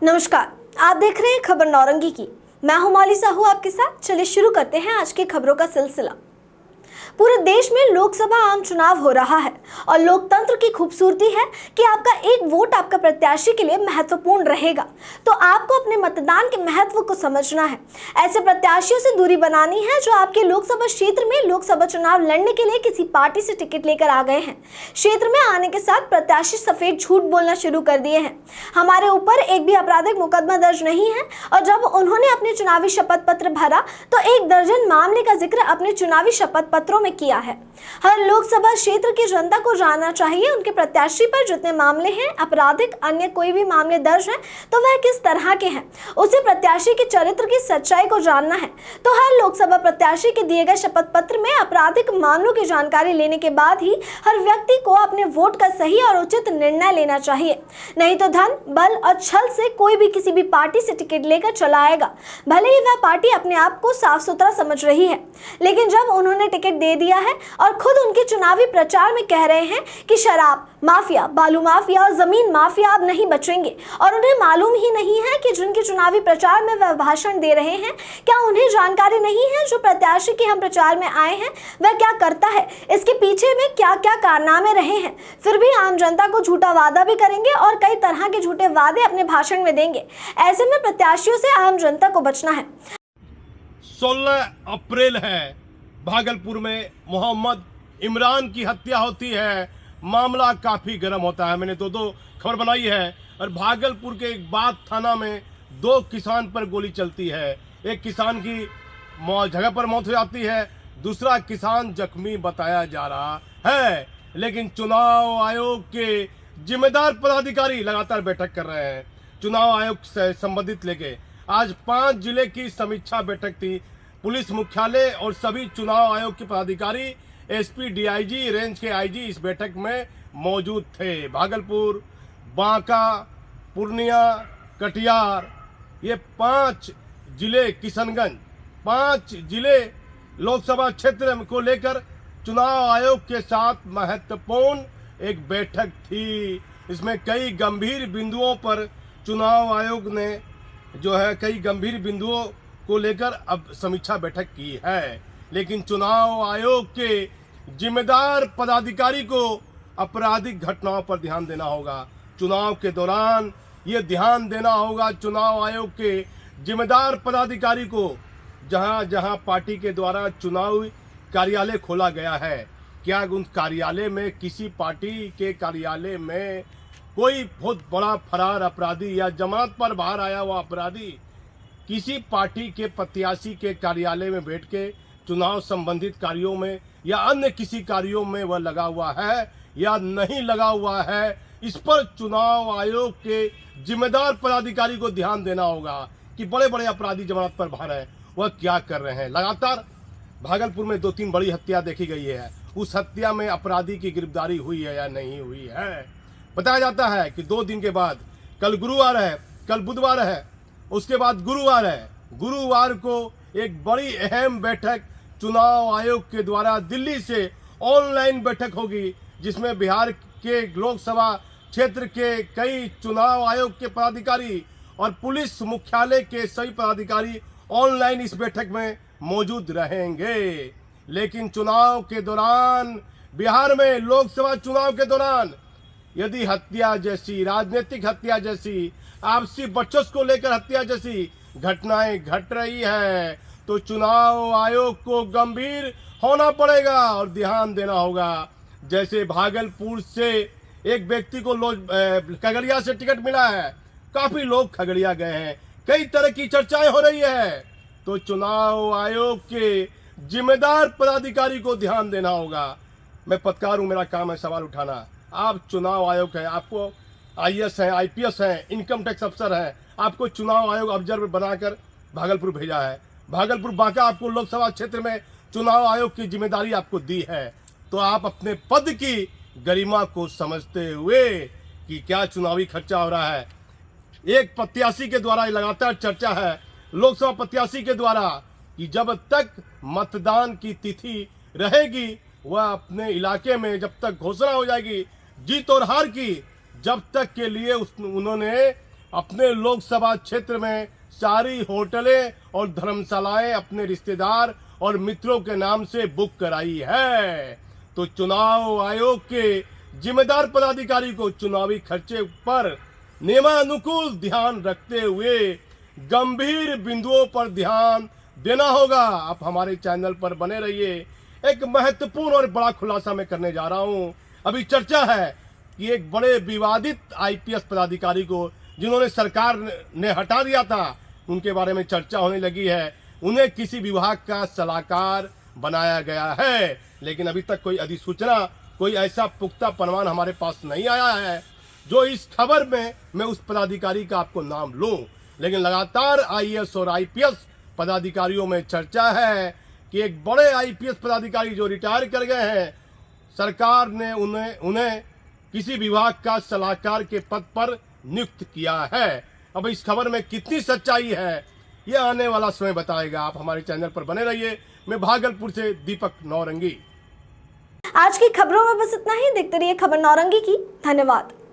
नमस्कार, आप देख रहे हैं खबर नौरंगी की। मैं हूं मौली साहू आपके साथ। चलिए शुरू करते हैं आज की खबरों का सिलसिला। पूरे देश में लोकसभा आम चुनाव हो रहा है और लोकतंत्र की खूबसूरती है कि आपका एक वोट आपका प्रत्याशी के लिए महत्वपूर्ण रहेगा। तो आपको अपने मतदान के महत्व को समझना है। ऐसे प्रत्याशियों से दूरी बनानी है जो आपके लोकसभा क्षेत्र में लोकसभा चुनाव लड़ने के लिए किसी पार्टी से टिकट लेकर आ गए हैं। क्षेत्र में आने के साथ प्रत्याशी सफेद झूठ बोलना शुरू कर दिए हैं। हमारे ऊपर एक भी आपराधिक मुकदमा दर्ज नहीं है और जब उन्होंने अपने चुनावी शपथ पत्र भरा तो 1 दर्जन मामले का जिक्र अपने चुनावी शपथ पत्रों में किया है। हर लोकसभा क्षेत्र की जनता को जानना चाहिए उनके प्रत्याशी पर जितने मामले हैं, आपराधिक अन्य कोई भी मामले दर्ज हैं, तो वह किस तरह के हैं। उसे प्रत्याशी के चरित्र की सच्चाई को जानना है। तो हर लोकसभा प्रत्याशी के दिए गए शपथ पत्र में आपराधिक मामलों की जानकारी लेने के बाद ही हर व्यक्ति को अपने वोट का सही और उचित निर्णय लेना चाहिए। नहीं तो धन, बल और छल से कोई भी किसी भी पार्टी से टिकट लेकर चला आएगा, भले ही वह पार्टी अपने आप को साफ सुथरा समझ रही है, लेकिन जब उन्होंने टिकट दे दिया है और खुद उनके चुनावी प्रचार में कह रहे हैं कि शराब माफिया, बालू माफिया और जमीन माफिया अब नहीं बचेंगे, और उन्हें मालूम ही नहीं है कि जिनके चुनावी प्रचार में वह भाषण दे रहे हैं, क्या उन्हें जानकारी नहीं है जो प्रत्याशी के हम प्रचार में आए हैं वह क्या करता है, इसके पीछे में क्या क्या कारनामे रहे हैं। फिर भी आम जनता को झूठा वादा भी करेंगे और कई तरह के झूठे वादे अपने भाषण में देंगे। ऐसे में प्रत्याशियों से आम जनता को बचना है। 16 अप्रैल है, भागलपुर में मोहम्मद इमरान की हत्या होती है। मामला काफ़ी गर्म होता है। मैंने दो खबर बनाई है। और भागलपुर के एक बात थाना में 2 किसान पर गोली चलती है। एक किसान की जगह पर मौत हो जाती है, दूसरा किसान जख्मी बताया जा रहा है। लेकिन चुनाव आयोग के जिम्मेदार पदाधिकारी लगातार बैठक कर रहे हैं। चुनाव आयोग से संबंधित लेके आज 5 जिले की समीक्षा बैठक थी। पुलिस मुख्यालय और सभी चुनाव आयोग के पदाधिकारी, एसपी, डीआईजी, रेंज के आईजी इस बैठक में मौजूद थे। भागलपुर, बांका, पूर्णिया, कटिहार, ये 5 जिले, किशनगंज, 5 जिले लोकसभा क्षेत्र को लेकर चुनाव आयोग के साथ महत्वपूर्ण एक बैठक थी। इसमें कई गंभीर बिंदुओं पर चुनाव आयोग ने कई गंभीर बिंदुओं को लेकर अब समीक्षा बैठक की है। लेकिन चुनाव आयोग के जिम्मेदार पदाधिकारी को आपराधिक घटनाओं पर ध्यान देना होगा। चुनाव के दौरान ये ध्यान देना होगा चुनाव आयोग के जिम्मेदार पदाधिकारी को, जहां जहां पार्टी के द्वारा चुनावी कार्यालय खोला गया है, क्या उन कार्यालय में, किसी पार्टी के कार्यालय में कोई बहुत बड़ा फरार अपराधी या जमानत पर बाहर आया हुआ अपराधी किसी पार्टी के प्रत्याशी के कार्यालय में बैठ के चुनाव संबंधित कार्यों में या अन्य किसी कार्यों में वह लगा हुआ है या नहीं लगा हुआ है, इस पर चुनाव आयोग के जिम्मेदार पदाधिकारी को ध्यान देना होगा कि बड़े बड़े अपराधी जमानत पर बाहर हैं, वह क्या कर रहे हैं। लगातार भागलपुर में 2-3 बड़ी हत्या देखी गई है। उस हत्या में अपराधी की गिरफ्तारी हुई है या नहीं हुई है। बताया जाता है कि 2 दिन के बाद, कल गुरुवार है, कल बुधवार है, उसके बाद गुरुवार है, गुरुवार को एक बड़ी अहम बैठक चुनाव आयोग के द्वारा दिल्ली से ऑनलाइन बैठक होगी, जिसमें बिहार के लोकसभा क्षेत्र के कई चुनाव आयोग के पदाधिकारी और पुलिस मुख्यालय के सभी पदाधिकारी ऑनलाइन इस बैठक में मौजूद रहेंगे। लेकिन चुनाव के दौरान, बिहार में लोकसभा चुनाव के दौरान यदि हत्या जैसी, राजनीतिक हत्या जैसी, आपसी बचत को लेकर हत्या जैसी घटनाएं घट रही है, तो चुनाव आयोग को गंभीर होना पड़ेगा और ध्यान देना होगा। जैसे भागलपुर से एक व्यक्ति को खगड़िया से टिकट मिला है, काफी लोग खगड़िया गए हैं, कई तरह की चर्चाएं हो रही है, तो चुनाव आयोग के जिम्मेदार पदाधिकारी को ध्यान देना होगा। मैं पत्रकार हूं, मेरा काम है सवाल उठाना। आप चुनाव आयोग है, आपको आईएएस हैं, आईपीएस हैं, इनकम टैक्स अफसर हैं, आपको चुनाव आयोग ऑब्जर्वर बनाकर भागलपुर भेजा है। भागलपुर, बांका आपको लोकसभा क्षेत्र में चुनाव आयोग की जिम्मेदारी आपको दी है, तो आप अपने पद की गरिमा को समझते हुए कि क्या चुनावी खर्चा हो रहा है। एक प्रत्याशी के द्वारा लगातार चर्चा है, लोकसभा प्रत्याशी के द्वारा, कि जब तक मतदान की तिथि रहेगी, वह अपने इलाके में जब तक घोषणा हो जाएगी जीत और हार की, जब तक के लिए उन्होंने अपने लोकसभा क्षेत्र में सारी होटलें और धर्मशालाएं अपने रिश्तेदार और मित्रों के नाम से बुक कराई है। तो चुनाव आयोग के जिम्मेदार पदाधिकारी को चुनावी खर्चे पर नियमानुकूल ध्यान रखते हुए गंभीर बिंदुओं पर ध्यान देना होगा। आप हमारे चैनल पर बने रहिए। एक महत्वपूर्ण और बड़ा खुलासा मैं करने जा रहा हूं। अभी चर्चा है कि एक बड़े विवादित आईपीएस पदाधिकारी को जिन्होंने सरकार ने हटा दिया था, उनके बारे में चर्चा होने लगी है। उन्हें किसी विभाग का सलाहकार बनाया गया है, लेकिन अभी तक कोई अधिसूचना, कोई ऐसा पुख्ता प्रमाण हमारे पास नहीं आया है जो इस खबर में मैं उस पदाधिकारी का आपको नाम लूं। लेकिन लगातार आईएएस और आईपीएस पदाधिकारियों में चर्चा है कि एक बड़े आईपीएस पदाधिकारी जो रिटायर कर गए हैं, सरकार ने उन्हें किसी विभाग का सलाहकार के पद पर नियुक्त किया है। अब इस खबर में कितनी सच्चाई है यह आने वाला समय बताएगा। आप हमारे चैनल पर बने रहिए। मैं भागलपुर से दीपक नौरंगी। आज की खबरों में बस इतना ही। देखते रहिए खबर नौरंगी की। धन्यवाद।